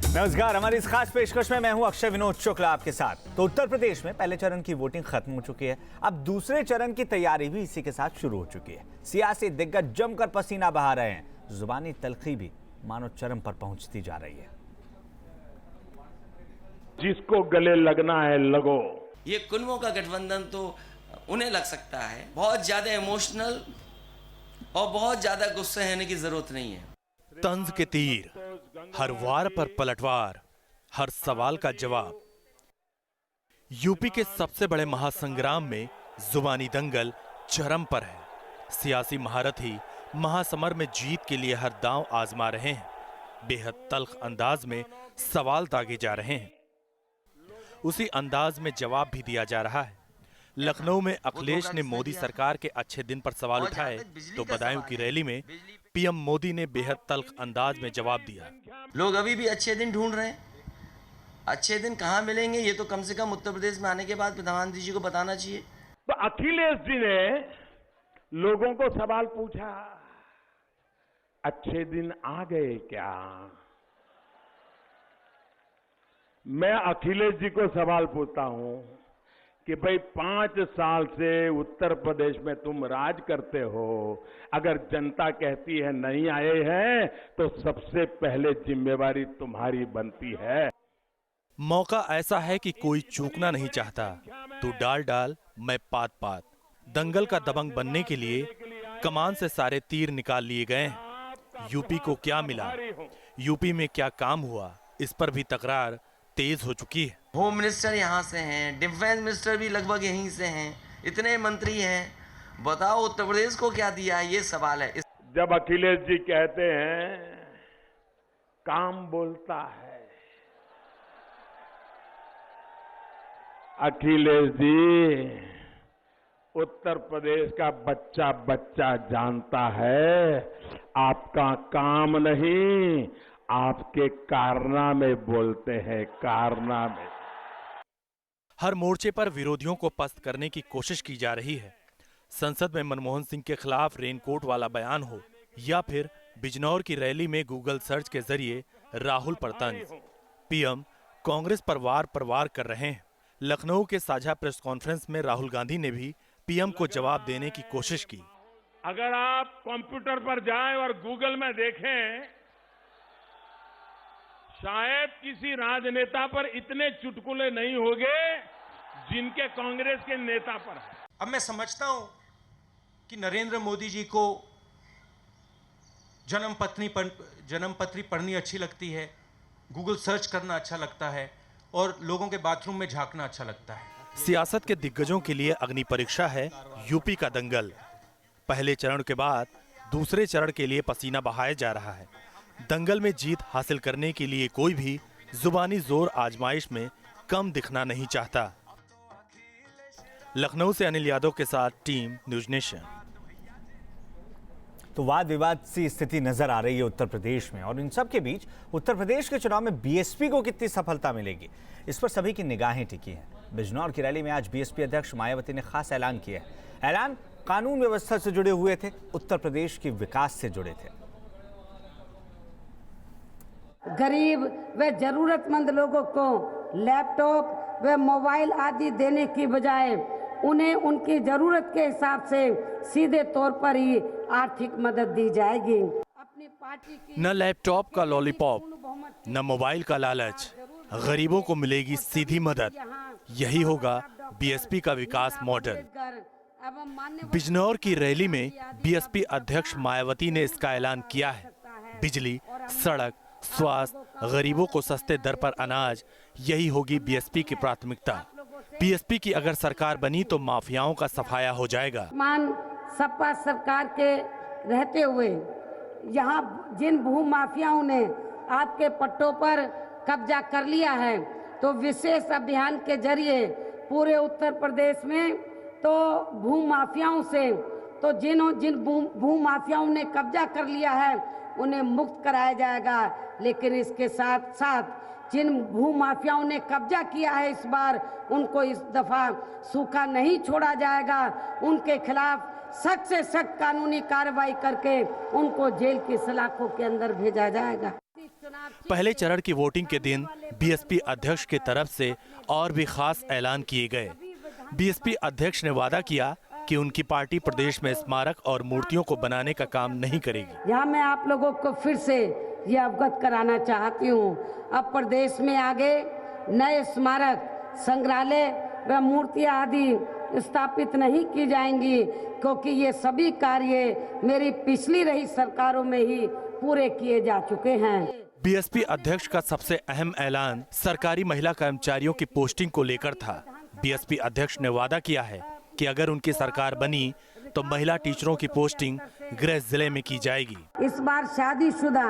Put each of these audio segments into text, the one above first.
नमस्कार, हमारी इस खास पेशकश में मैं हूं अक्षय विनोद शुक्ला आपके साथ। तो उत्तर प्रदेश में पहले चरण की वोटिंग खत्म हो चुकी है। अब दूसरे चरण की तैयारी भी इसी के साथ शुरू हो चुकी है। सियासी दिग्गज जमकर पसीना बहा रहे हैं। जुबानी तलखी भी मानो चरम पर पहुंचती जा रही है। जिसको गले लगना है लगो। ये कुनवों का गठबंधन तो उन्हें लग सकता है। बहुत ज्यादा इमोशनल और बहुत ज्यादा गुस्से होने की जरूरत नहीं है। तंज के तीर, हर वार पर पलटवार, हर सवाल का जवाब। यूपी के सबसे बड़े महासंग्राम में जुबानी दंगल चरम पर है। सियासी महारथी महासमर में जीत के लिए हर दांव आजमा रहे हैं। बेहद तल्ख अंदाज में सवाल दागे जा रहे हैं। उसी अंदाज में जवाब भी दिया जा रहा है। लखनऊ में अखिलेश ने मोदी सरकार के अच्छे दिन पर सवाल उठाए तो बदायूं की रैली में पीएम मोदी ने बेहद तल्ख अंदाज में जवाब दिया। लोग अभी भी अच्छे दिन ढूंढ रहे हैं। अच्छे दिन कहां मिलेंगे ये तो कम से कम उत्तर प्रदेश में आने के बाद प्रधानमंत्री जी को बताना चाहिए। तो अखिलेश जी ने लोगों को सवाल पूछा, अच्छे दिन आ गए क्या? मैं अखिलेश जी को सवाल पूछता हूं कि भाई 5 साल से उत्तर प्रदेश में तुम राज करते हो, अगर जनता कहती है नहीं आए हैं तो सबसे पहले जिम्मेवारी तुम्हारी बनती है। मौका ऐसा है कि कोई चूकना नहीं चाहता। तू डाल डाल मैं पात पात। दंगल का दबंग बनने के लिए कमान से सारे तीर निकाल लिए गए हैं। यूपी को क्या मिला, यूपी में क्या काम हुआ, इस पर भी तकरार तेज हो चुकी है। होम मिनिस्टर यहाँ से हैं, डिफेंस मिनिस्टर भी लगभग यहीं से हैं, इतने मंत्री हैं। बताओ उत्तर प्रदेश को क्या दिया है, ये सवाल है। जब अखिलेश जी कहते हैं काम बोलता है, अखिलेश जी उत्तर प्रदेश का बच्चा बच्चा जानता है आपका काम नहीं, आपके कारनामे बोलते हैं, कारनामे। हर मोर्चे पर विरोधियों को पस्त करने की कोशिश की जा रही है। संसद में मनमोहन सिंह के खिलाफ रेनकोट वाला बयान हो या फिर बिजनौर की रैली में गूगल सर्च के जरिए राहुल पर तंज। पीएम कांग्रेस पर वार कर रहे हैं। लखनऊ के साझा प्रेस कॉन्फ्रेंस में राहुल गांधी ने भी पीएम को जवाब देने की कोशिश की। अगर आप कंप्यूटर पर जाएं और गूगल में देखें, शायद किसी राजनेता पर इतने चुटकुले नहीं होंगे जिनके कांग्रेस के नेता पर है। अब मैं समझता हूं कि नरेंद्र मोदी जी को जन्मपत्री पढ़नी अच्छी लगती है, गूगल सर्च करना अच्छा लगता है और लोगों के बाथरूम में झांकना अच्छा लगता है। सियासत के दिग्गजों के लिए अग्नि परीक्षा है यूपी का दंगल। पहले चरण के बाद दूसरे चरण के लिए पसीना बहाया जा रहा है। दंगल में जीत हासिल करने के लिए कोई भी जुबानी जोर आजमाइश में कम दिखना नहीं चाहता। लखनऊ से अनिल यादव के साथ टीम न्यूज नेशन। तो वाद विवाद सी स्थिति नजर आ रही है उत्तर प्रदेश में, और इन सब के बीच उत्तर प्रदेश के चुनाव में बीएसपी को कितनी सफलता मिलेगी, इस पर सभी की निगाहें टिकी हैं। बिजनौर की रैली में आज बीएसपी अध्यक्ष मायावती ने खास ऐलान किया है। ऐलान कानून व्यवस्था से जुड़े हुए थे, उत्तर प्रदेश के विकास से जुड़े थे। गरीब व जरूरतमंद लोगों को लैपटॉप व मोबाइल आदि देने की बजाय उन्हें उनकी जरूरत के हिसाब से सीधे तौर पर ही आर्थिक मदद दी जाएगी। अपनी पार्टी की न लैपटॉप का लॉलीपॉप, न मोबाइल का लालच, गरीबों को मिलेगी सीधी मदद। यही होगा बीएसपी का विकास मॉडल। बिजनौर की रैली में बीएसपी अध्यक्ष मायावती ने इसका ऐलान किया है। बिजली, सड़क, स्वास्थ्य, गरीबों को सस्ते दर पर अनाज, यही होगी बीएसपी की प्राथमिकता। बीएसपी की अगर सरकार बनी तो माफियाओं का सफाया हो जाएगा। मान सपा सरकार के रहते हुए यहाँ जिन भू माफियाओं ने आपके पट्टों पर कब्जा कर लिया है, तो विशेष अभियान के जरिए पूरे उत्तर प्रदेश में तो भू माफियाओं से तो जिन भू माफियाओं ने कब्जा कर लिया है उन्हें मुक्त कराया जाएगा। लेकिन इसके साथ साथ जिन भू माफियाओं ने कब्जा किया है इस बार, उनको इस दफा सूखा नहीं छोड़ा जाएगा। उनके खिलाफ सख्त से सख्त कानूनी कार्रवाई करके उनको जेल की सलाखों के अंदर भेजा जाएगा। पहले चरण की वोटिंग के दिन बीएसपी अध्यक्ष की तरफ से और भी खास ऐलान किए गए। बीएसपी अध्यक्ष ने वादा किया कि उनकी पार्टी प्रदेश में स्मारक और मूर्तियों को बनाने का काम नहीं करेगी। यहाँ मैं आप लोगों को फिर से ये अवगत कराना चाहती हूँ, अब प्रदेश में आगे नए स्मारक, संग्रहालय व मूर्तियां आदि स्थापित नहीं की जाएंगी, क्योंकि ये सभी कार्य मेरी पिछली रही सरकारों में ही पूरे किए जा चुके हैं। बीएसपी अध्यक्ष का सबसे अहम ऐलान सरकारी महिला कर्मचारियों की पोस्टिंग को लेकर था। बीएसपी अध्यक्ष ने वादा किया है कि अगर उनकी सरकार बनी तो महिला टीचरों की पोस्टिंग गृह जिले में की जाएगी। इस बार शादीशुदा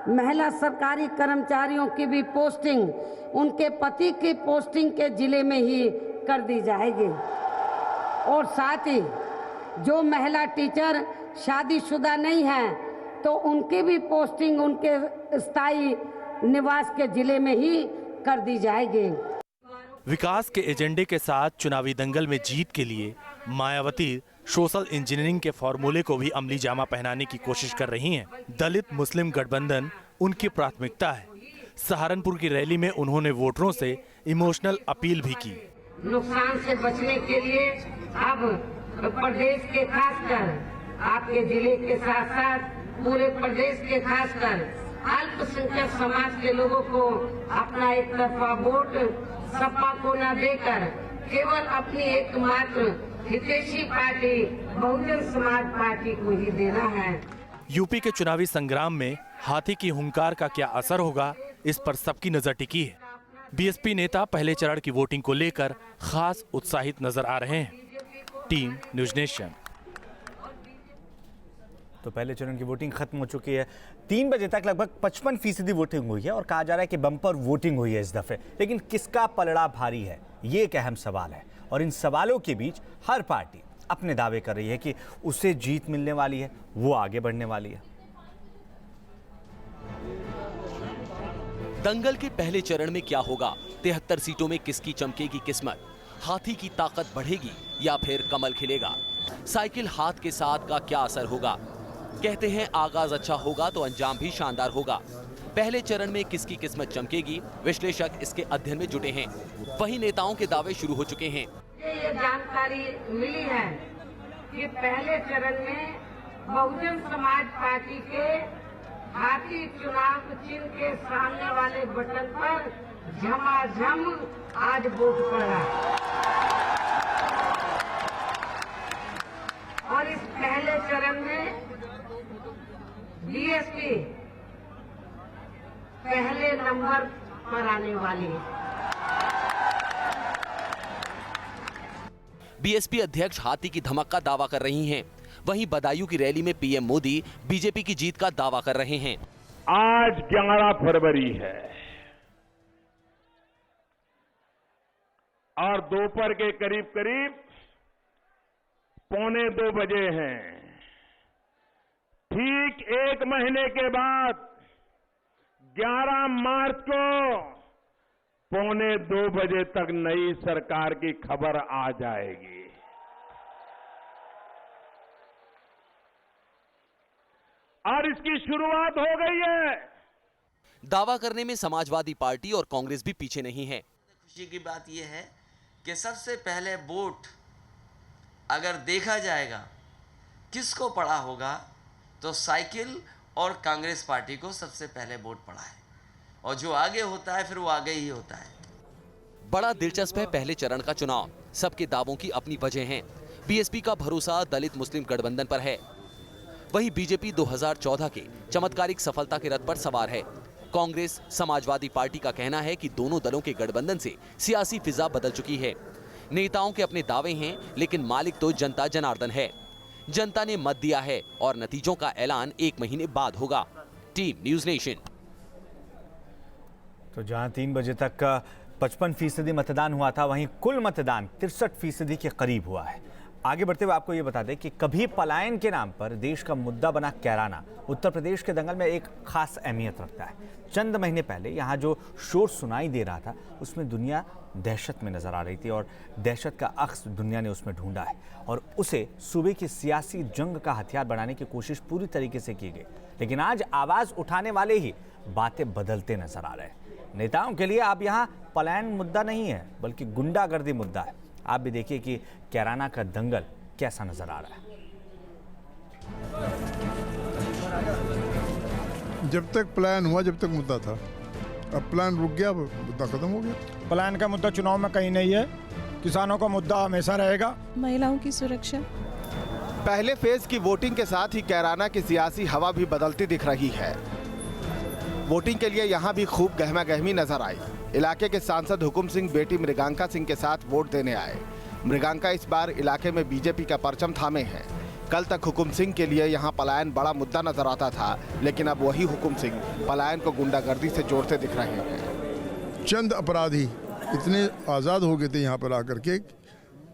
महिला सरकारी कर्मचारियों की भी पोस्टिंग उनके पति की पोस्टिंग के जिले में ही कर दी जाएगी, और साथ ही जो महिला टीचर शादीशुदा नहीं है तो उनकी भी पोस्टिंग उनके स्थायी निवास के जिले में ही कर दी जाएगी। विकास के एजेंडे के साथ चुनावी दंगल में जीत के लिए मायावती सोशल इंजीनियरिंग के फॉर्मूले को भी अमली जामा पहनाने की कोशिश कर रही हैं। दलित मुस्लिम गठबंधन उनकी प्राथमिकता है। सहारनपुर की रैली में उन्होंने वोटरों से इमोशनल अपील भी की। नुकसान से बचने के लिए अब प्रदेश के खासकर आपके जिले के साथ साथ पूरे प्रदेश के खासकर अल्पसंख्यक समाज के लोगों को अपना एक तरफा वोट सपा को न देकर केवल अपनी एकमात्र हितैषी पार्टी बहुजन समाज पार्टी को ही देना है। यूपी के चुनावी संग्राम में हाथी की हुंकार का क्या असर होगा, इस पर सबकी नजर टिकी है। बीएसपी नेता पहले चरण की वोटिंग को लेकर खास उत्साहित नजर आ रहे हैं। Team news nation. तो पहले चरण की वोटिंग खत्म हो चुकी है। 3 बजे तक लगभग 55% वोटिंग हुई है और कहा जा रहा है कि बम्पर वोटिंग हुई है इस दफे। लेकिन किसका पलड़ा भारी है, ये एक अहम सवाल है। और इन सवालों के बीच हर पार्टी अपने दावे कर रही है कि उसे जीत मिलने वाली है, वो आगे बढ़ने वाली है। दंगल के पहले चरण में क्या होगा? 73 सीटों में किसकी चमकेगी किस्मत? हाथी की ताकत बढ़ेगी या फिर कमल खिलेगा? साइकिल हाथ के साथ का क्या असर होगा? कहते हैं आगाज अच्छा होगा तो अंजाम भी शानदार होगा। पहले चरण में किसकी किस्मत चमकेगी, विश्लेषक इसके अध्ययन में जुटे हैं। वहीं नेताओं के दावे शुरू हो चुके हैं। ये जानकारी मिली है कि पहले चरण में बहुजन समाज पार्टी के हाथी चुनाव चिन्ह के सामने वाले बटन पर झमाझम आज वोट पड़ा, और इस पहले चरण में बीएसपी पहले नंबर पर आने वाली है। बीएसपी अध्यक्ष हाथी की धमक का दावा कर रही हैं। वहीं बदायूं की रैली में पीएम मोदी बीजेपी की जीत का दावा कर रहे हैं। आज 11 फरवरी है और दोपहर के करीब करीब 1:45 बजे हैं। ठीक 1 महीने के बाद 11 मार्च को 1:45 बजे तक नई सरकार की खबर आ जाएगी। और इसकी शुरुआत हो गई है। दावा करने में समाजवादी पार्टी और कांग्रेस भी पीछे नहीं है। खुशी की बात यह है कि सबसे पहले वोट अगर देखा जाएगा किसको पड़ा होगा तो साइकिल और कांग्रेस पार्टी को सबसे पहले वोट पड़ा है, और जो आगे होता है फिर वो आगे ही होता है। बड़ा दिलचस्प है पहले चरण का चुनाव। सबके दावों की अपनी वजह हैं। बीएसपी का भरोसा दलित मुस्लिम गठबंधन पर है। वहीं बीजेपी 2014 के चमत्कारिक सफलता के रथ पर सवार है। कांग्रेस समाजवादी पार्टी का कहना है कि दोनों दलों के गठबंधन से सियासी फिजा बदल चुकी है। नेताओं के अपने दावे हैं, लेकिन मालिक तो जनता जनार्दन है। जनता ने मत दिया है और नतीजों का ऐलान 1 महीने बाद होगा। Team news nation. तो जहां 3 बजे तक 55% मतदान हुआ था, वहीं कुल मतदान 63% के करीब हुआ है। आगे बढ़ते हुए आपको ये बता दें कि कभी पलायन के नाम पर देश का मुद्दा बना कैराना उत्तर प्रदेश के दंगल में एक खास अहमियत रखता है। चंद महीने पहले यहाँ जो शोर सुनाई दे रहा था, उसमें दुनिया दहशत में नजर आ रही थी और दहशत का अक्स दुनिया ने उसमें ढूंढा है और उसे सूबे की सियासी जंग का हथियार बनाने की कोशिश पूरी तरीके से की गई। लेकिन आज आवाज उठाने वाले ही बातें बदलते नजर आ रहे हैं। नेताओं के लिए अब यहाँ पलायन मुद्दा नहीं है, बल्कि गुंडागर्दी मुद्दा है। आप भी देखिए कि कैराना का दंगल कैसा नजर आ रहा है। जब तक प्लान हुआ, जब तक मुद्दा था, अब प्लान रुक गया, मुद्दा खत्म हो गया। प्लान का मुद्दा चुनाव में कहीं नहीं है, किसानों का मुद्दा हमेशा रहेगा। महिलाओं की सुरक्षा। पहले फेज की वोटिंग के साथ ही कैराना की सियासी हवा भी बदलती दिख रही है। वोटिंग के लिए यहाँ भी खूब गहमा गहमी नजर आई। इलाके के सांसद हुकुम सिंह बेटी मृगांका सिंह के साथ वोट देने आए। मृगांका इस बार इलाके में बीजेपी का परचम थामे हैं। कल तक हुकुम सिंह के लिए यहाँ पलायन बड़ा मुद्दा नजर आता था, लेकिन अब वही हुकुम सिंह पलायन को गुंडागर्दी से जोड़ते दिख रहे हैं। चंद अपराधी इतने आज़ाद हो गए थे यहाँ पर आकर के,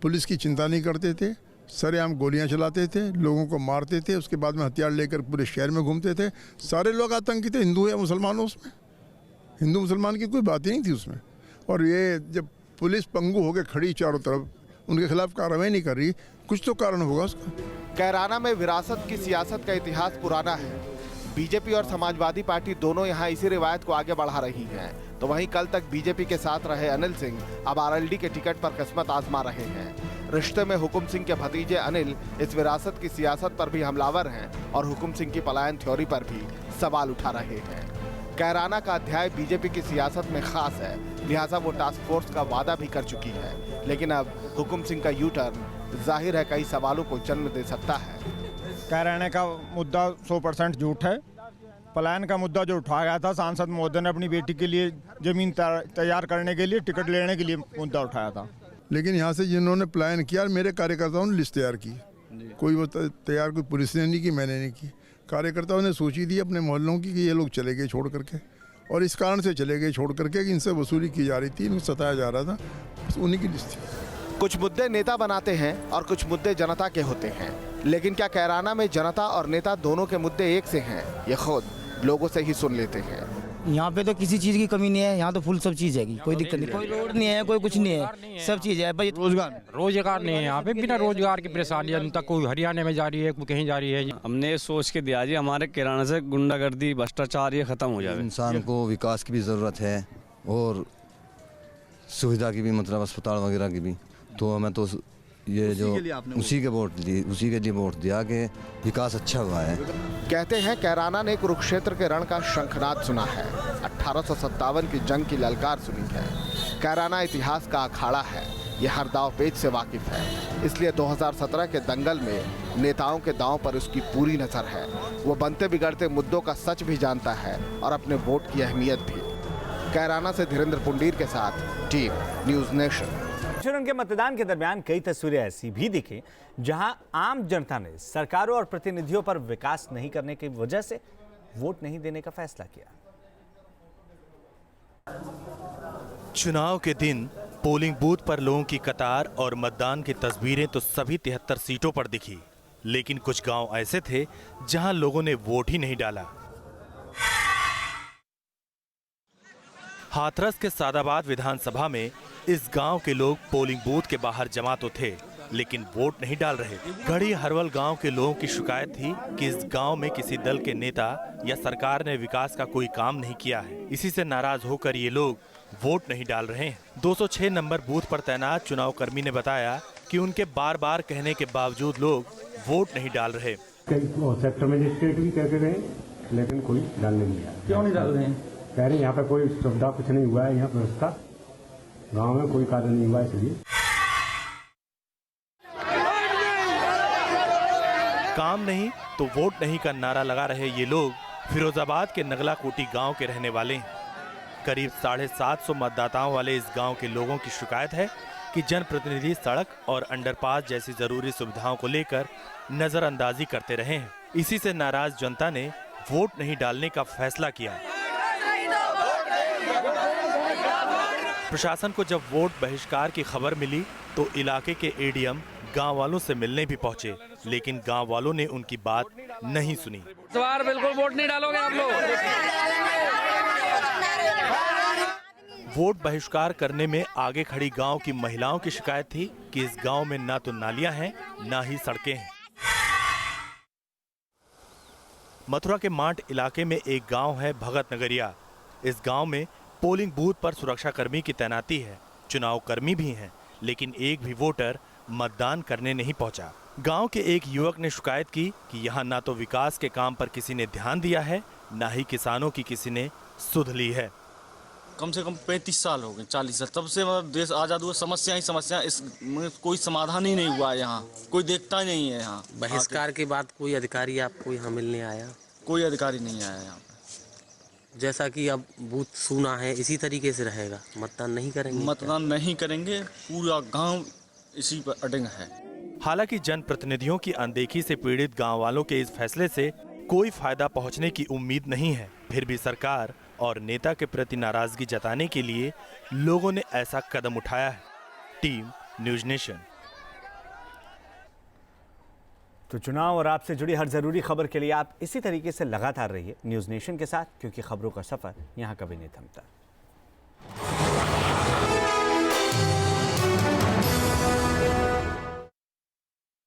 पुलिस की चिंता नहीं करते थे, सरेआम गोलियां चलाते थे, लोगों को मारते थे, उसके बाद में हथियार लेकर पूरे शहर में घूमते थे। सारे लोग आतंकी थे, हिंदू या मुसलमान, उसमें हिंदू मुसलमान की कोई बात ही नहीं थी उसमें। और ये जब पुलिस पंगु होकर खड़ी चारों तरफ, उनके खिलाफ कार्रवाई नहीं कर रही, कुछ तो कारण होगा उसका। कैराना में विरासत की सियासत का इतिहास पुराना है। बीजेपी और समाजवादी पार्टी दोनों यहाँ इसी रिवायत को आगे बढ़ा रही हैं। तो वहीं कल तक बीजेपी के साथ रहे अनिल सिंह अब आरएलडी के टिकट पर किस्मत आजमा रहे हैं। रिश्ते में हुकुम सिंह के भतीजे अनिल इस विरासत की सियासत पर भी हमलावर हैं और हुकुम सिंह की पलायन थ्योरी पर भी सवाल उठा रहे हैं। कैराना का अध्याय बीजेपी की सियासत में खास है, लिहाजा वो टास्क फोर्स का वादा भी कर चुकी है। लेकिन अब हुकुम सिंह का यू टर्न जाहिर है कई सवालों को जन्म दे सकता है। कैराने का मुद्दा 100% झूठ है। पलायन का मुद्दा जो उठाया गया था, सांसद महोदय ने अपनी बेटी के लिए जमीन तैयार करने के लिए, टिकट लेने के लिए मुद्दा उठाया था। लेकिन यहाँ से जिन्होंने प्लान किया, मेरे कार्यकर्ताओं ने लिस्ट तैयार की, कोई वो तैयार कोई पुलिस ने नहीं की, मैंने नहीं की। कार्यकर्ताओं ने सोची थी अपने मोहल्लों की कि ये लोग चले गए छोड़ करके, और इस कारण से चले गए छोड़ करके कि इनसे वसूली की जा रही थी, इनको सताया जा रहा था, बस उन्हीं की लिस्ट थी। कुछ मुद्दे नेता बनाते हैं और कुछ मुद्दे जनता के होते हैं, लेकिन क्या कैराना में जनता और नेता दोनों के मुद्दे एक से हैं? ये खुद लोगों से ही सुन लेते हैं। यहाँ पे तो किसी चीज़ की कमी नहीं है, यहाँ तो फुल सब चीज़ है, कोई दिक्कत नहीं, कोई रोड नहीं है, कोई कुछ नहीं है, सब चीज़ है। भाई रोजगार नहीं है यहाँ पे, बिना रोजगार की परेशानी जनता कोई हरियाणा में जा रही है, कोई कहीं जा रही है। हमने सोच के दिया जी हमारे कैराना से गुंडागर्दी भ्रष्टाचार ये खत्म हो जाए। इंसान को विकास की भी ज़रूरत है और सुविधा की भी, मतलब अस्पताल वगैरह की भी। तो हमें तो ये जो उसी के लिए वोट दिया कि विकास अच्छा हुआ है। कहते हैं कैराना ने कुरुक्षेत्र के रण का शंखनाद सुना है, 1857 की जंग की ललकार सुनी है। कैराना इतिहास का अखाड़ा है, ये हर दाव पेच से वाकिफ है। इसलिए 2017 के दंगल में नेताओं के दांव पर उसकी पूरी नजर है। वो बनते बिगड़ते मुद्दों का सच भी जानता है और अपने वोट की अहमियत भी। कैराना से धीरेन्द्र पुंडीर के साथ टीम न्यूज़ नेशन। चरण के मतदान के दरमियान कई तस्वीरें ऐसी भी दिखी जहां आम जनता ने सरकारों और प्रतिनिधियों पर विकास नहीं करने की वजह से वोट नहीं देने का फैसला किया। चुनाव के दिन पोलिंग बूथ पर लोगों की कतार और मतदान की तस्वीरें तो सभी 73 सीटों पर दिखी, लेकिन कुछ गांव ऐसे थे जहां लोगों ने वोट ही नहीं डाला। हाथरस के सादाबाद विधानसभा में इस गांव के लोग पोलिंग बूथ के बाहर जमा तो थे, लेकिन वोट नहीं डाल रहे। गढ़ी हरवल गांव के लोगों की शिकायत थी कि इस गांव में किसी दल के नेता या सरकार ने विकास का कोई काम नहीं किया है। इसी से नाराज होकर ये लोग वोट नहीं डाल रहे हैं। 206 नंबर बूथ पर तैनात चुनाव कर्मी ने बताया कि उनके बार बार कहने के बावजूद लोग वोट नहीं डाल रहे। सेक्टर मजिस्ट्रेट भी कह के गए, लेकिन कोई डालने नहीं आया। क्यों नहीं डाल रहे हैं? कह रहे हैं यहाँ पे कोई सुविधा कुछ नहीं हुआ है, यहाँ व्यवस्था गांव में कोई कार्य नहीं हुआ, इसलिए काम नहीं तो वोट नहीं का नारा लगा रहे ये लोग फिरोजाबाद के नगला कोटी गांव के रहने वाले हैं। करीब 750 मतदाताओं वाले इस गांव के लोगों की शिकायत है कि जनप्रतिनिधि सड़क और अंडरपास जैसी जरूरी सुविधाओं को लेकर नजरअंदाजी करते रहे हैं। इसी से नाराज जनता ने वोट नहीं डालने का फैसला किया। प्रशासन को जब वोट बहिष्कार की खबर मिली तो इलाके के एडीएम गांव वालों से मिलने भी पहुंचे, लेकिन गांव वालों ने उनकी बात नहीं सुनी। इस बार बिल्कुल वोट नहीं डालोगे आप लोग। वोट बहिष्कार करने में आगे खड़ी गांव की महिलाओं की शिकायत थी कि इस गांव में ना तो नालियां हैं, ना ही सड़कें हैं। मथुरा के मांड इलाके में एक गांव है भगत नगरिया। इस गांव में पोलिंग बूथ पर सुरक्षा कर्मी की तैनाती है। चुनाव कर्मी भी हैं, लेकिन एक भी वोटर मतदान करने नहीं पहुंचा। गांव के एक युवक ने शिकायत की कि यहां ना तो विकास के काम पर किसी ने ध्यान दिया है, ना ही किसानों की किसी ने सुध ली है। कम से कम 35 साल हो गए, 40 साल, तब से मतलब देश आज़ाद हुआ, समस्या ही समस्या, इस कोई समाधान ही नहीं हुआ है। यहाँ कोई देखता ही नहीं है। यहाँ बहिष्कार के बाद कोई अधिकारी आपको यहाँ मिलने आया? कोई अधिकारी नहीं आया यहाँ पे। जैसा कि अब बूथ सूना है, इसी तरीके से रहेगा, मतदान नहीं करेंगे? मतदान नहीं करेंगे, पूरा गांव इसी पर अड़ंग है। हालांकि जनप्रतिनिधियों की अनदेखी से पीड़ित गांव वालों के इस फैसले से कोई फायदा पहुंचने की उम्मीद नहीं है। फिर भी सरकार और नेता के प्रति नाराजगी जताने के लिए लोगों ने ऐसा कदम उठाया है। Team news nation. तो चुनाव और आपसे जुड़ी हर जरूरी खबर के लिए आप इसी तरीके से लगातार रहिए न्यूज़ नेशन के साथ, क्योंकि खबरों का सफर यहाँ कभी नहीं थमता।